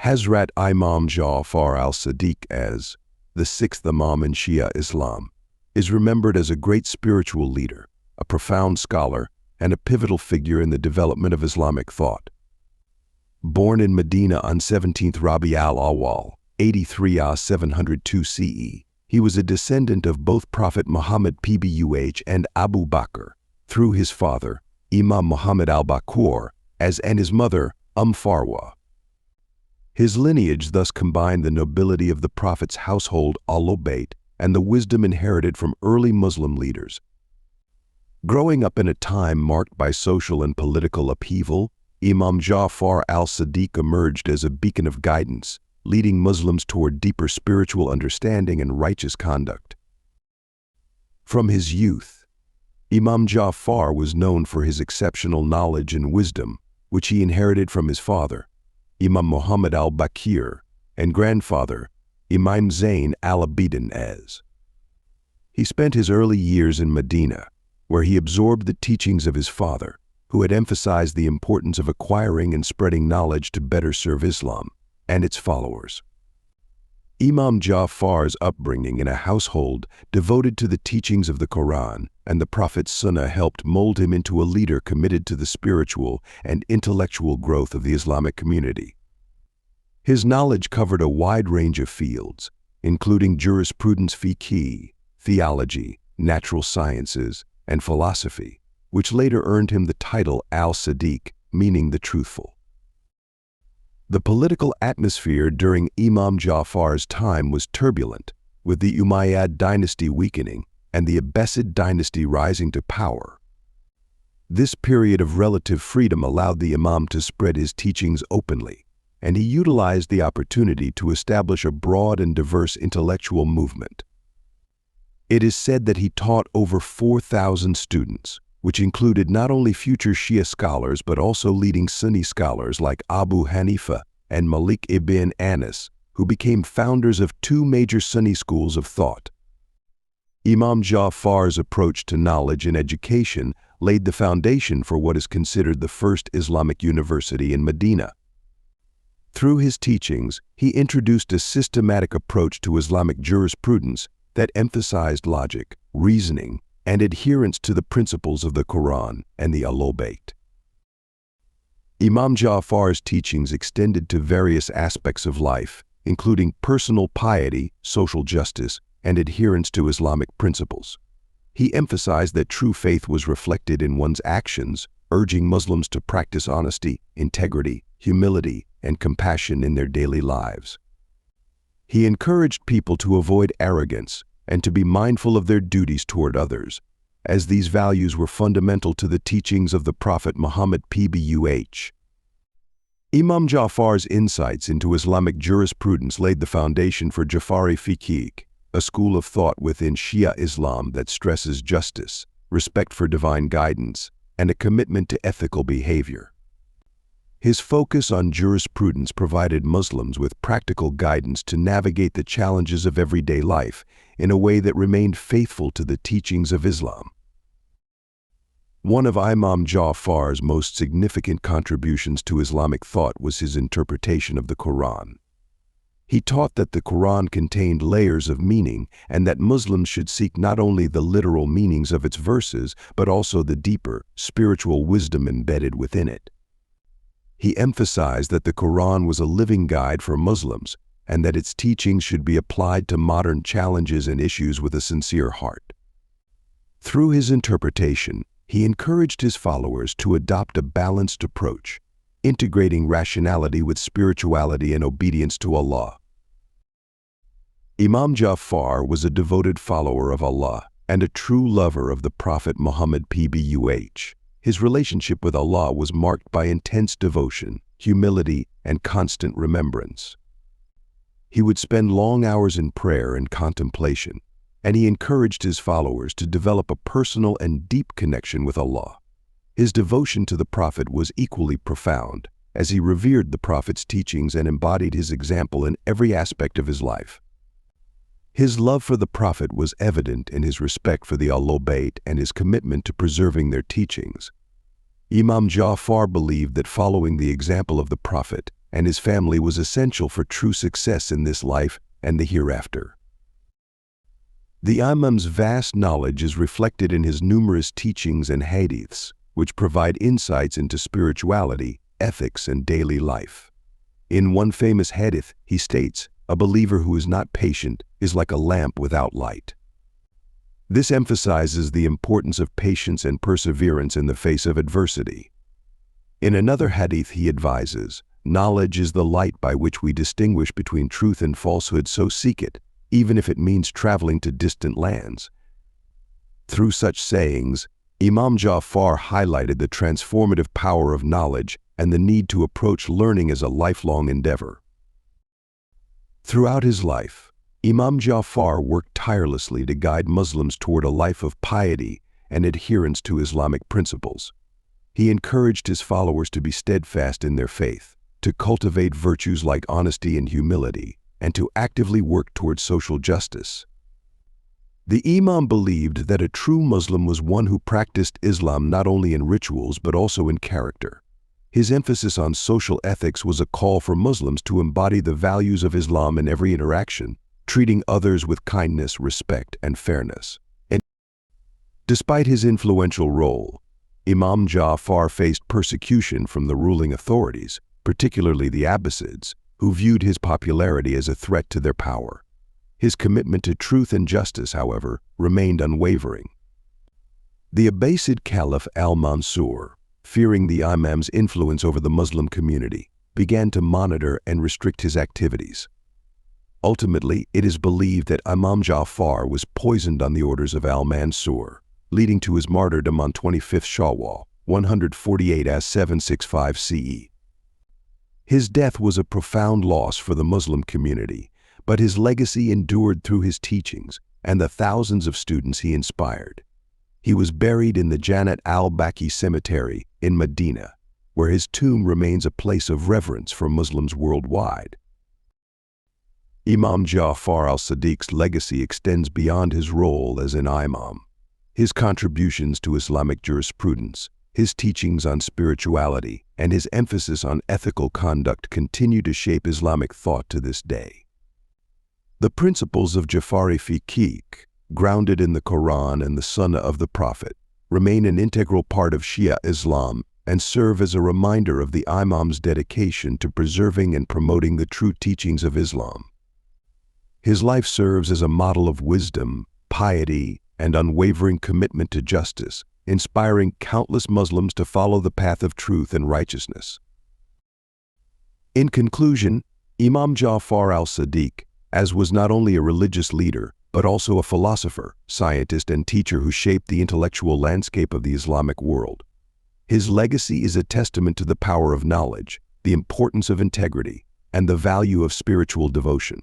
Hazrat Imam Jafar Al Sadiq, as the 6th Imam in Shia Islam, is remembered as a great spiritual leader, a profound scholar, and a pivotal figure in the development of Islamic thought. Born in Medina on 17th Rabi al-Awwal, 83 702 CE, he was a descendant of both Prophet Muhammad PBUH and Abu Baqir, through his father, Imam Muhammad al-Baqir, and his mother, Farwa. His lineage thus combined the nobility of the Prophet's household, Ahlulbayt, and the wisdom inherited from early Muslim leaders. Growing up in a time marked by social and political upheaval, Imam Jafar Al Sadiq emerged as a beacon of guidance, leading Muslims toward deeper spiritual understanding and righteous conduct. From his youth, Imam Jafar was known for his exceptional knowledge and wisdom, which he inherited from his father, Imam Muhammad al-Baqir, and grandfather, Imam Zain al-Abidin as. He spent his early years in Medina, where he absorbed the teachings of his father, who had emphasized the importance of acquiring and spreading knowledge to better serve Islam and its followers. Imam Jafar's upbringing in a household devoted to the teachings of the Quran and the Prophet's Sunnah helped mold him into a leader committed to the spiritual and intellectual growth of the Islamic community. His knowledge covered a wide range of fields, including jurisprudence, fiqh, theology, natural sciences, and philosophy, which later earned him the title Al Sadiq, meaning the truthful. The political atmosphere during Imam Jafar's time was turbulent, with the Umayyad dynasty weakening and the Abbasid dynasty rising to power. This period of relative freedom allowed the Imam to spread his teachings openly, and he utilized the opportunity to establish a broad and diverse intellectual movement. It is said that he taught over 4,000 students, which included not only future Shia scholars but also leading Sunni scholars like Abu Hanifa and Malik ibn Anas, who became founders of two major Sunni schools of thought. Imam Jafar's approach to knowledge and education laid the foundation for what is considered the first Islamic university in Medina. Through his teachings, he introduced a systematic approach to Islamic jurisprudence that emphasized logic, reasoning, and adherence to the principles of the Quran and the Ahlulbayt. Imam Jafar's teachings extended to various aspects of life, including personal piety, social justice, and adherence to Islamic principles. He emphasized that true faith was reflected in one's actions, urging Muslims to practice honesty, integrity, humility, and compassion in their daily lives. He encouraged people to avoid arrogance and to be mindful of their duties toward others, as these values were fundamental to the teachings of the Prophet Muhammad PBUH. Imam Jafar's insights into Islamic jurisprudence laid the foundation for Jafari fiqh, a school of thought within Shia Islam that stresses justice, respect for divine guidance, and a commitment to ethical behavior. His focus on jurisprudence provided Muslims with practical guidance to navigate the challenges of everyday life in a way that remained faithful to the teachings of Islam. One of Imam Jafar's most significant contributions to Islamic thought was his interpretation of the Quran. He taught that the Quran contained layers of meaning and that Muslims should seek not only the literal meanings of its verses, but also the deeper, spiritual wisdom embedded within it. He emphasized that the Quran was a living guide for Muslims and that its teachings should be applied to modern challenges and issues with a sincere heart. Through his interpretation, he encouraged his followers to adopt a balanced approach, integrating rationality with spirituality and obedience to Allah. Imam Jafar was a devoted follower of Allah and a true lover of the Prophet Muhammad PBUH. His relationship with Allah was marked by intense devotion, humility, and constant remembrance. He would spend long hours in prayer and contemplation, and he encouraged his followers to develop a personal and deep connection with Allah. His devotion to the Prophet was equally profound, as he revered the Prophet's teachings and embodied his example in every aspect of his life. His love for the Prophet was evident in his respect for the Ahlulbayt and his commitment to preserving their teachings. Imam Jafar believed that following the example of the Prophet and his family was essential for true success in this life and the hereafter. The Imam's vast knowledge is reflected in his numerous teachings and hadiths, which provide insights into spirituality, ethics, and daily life. In one famous hadith, he states, "A believer who is not patient is like a lamp without light." This emphasizes the importance of patience and perseverance in the face of adversity. In another hadith he advises, "Knowledge is the light by which we distinguish between truth and falsehood, so seek it, even if it means traveling to distant lands." Through such sayings, Imam Jafar highlighted the transformative power of knowledge and the need to approach learning as a lifelong endeavor. Throughout his life, Imam Jafar worked tirelessly to guide Muslims toward a life of piety and adherence to Islamic principles. He encouraged his followers to be steadfast in their faith, to cultivate virtues like honesty and humility, and to actively work towards social justice. The Imam believed that a true Muslim was one who practiced Islam not only in rituals but also in character. His emphasis on social ethics was a call for Muslims to embody the values of Islam in every interaction, treating others with kindness, respect, and fairness. And despite his influential role, Imam Jafar faced persecution from the ruling authorities, particularly the Abbasids, who viewed his popularity as a threat to their power. His commitment to truth and justice, however, remained unwavering. The Abbasid Caliph al-Mansur, fearing the Imam's influence over the Muslim community, began to monitor and restrict his activities. Ultimately, it is believed that Imam Jafar was poisoned on the orders of al-Mansur, leading to his martyrdom on 25th Shawwal, 148 as 765 CE. His death was a profound loss for the Muslim community, but his legacy endured through his teachings and the thousands of students he inspired. He was buried in the Jannat al-Baqi cemetery in Medina, where his tomb remains a place of reverence for Muslims worldwide. Imam Jafar Al Sadiq's legacy extends beyond his role as an imam. His contributions to Islamic jurisprudence, his teachings on spirituality, and his emphasis on ethical conduct continue to shape Islamic thought to this day. The principles of Jafari fiqh, grounded in the Quran and the Sunnah of the Prophet, remain an integral part of Shia Islam and serve as a reminder of the Imam's dedication to preserving and promoting the true teachings of Islam. His life serves as a model of wisdom, piety, and unwavering commitment to justice, inspiring countless Muslims to follow the path of truth and righteousness. In conclusion, Imam Jafar Al Sadiq, as was not only a religious leader, but also a philosopher, scientist, and teacher who shaped the intellectual landscape of the Islamic world. His legacy is a testament to the power of knowledge, the importance of integrity, and the value of spiritual devotion.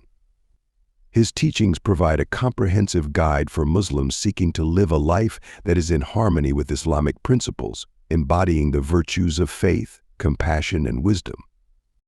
His teachings provide a comprehensive guide for Muslims seeking to live a life that is in harmony with Islamic principles, embodying the virtues of faith, compassion, and wisdom.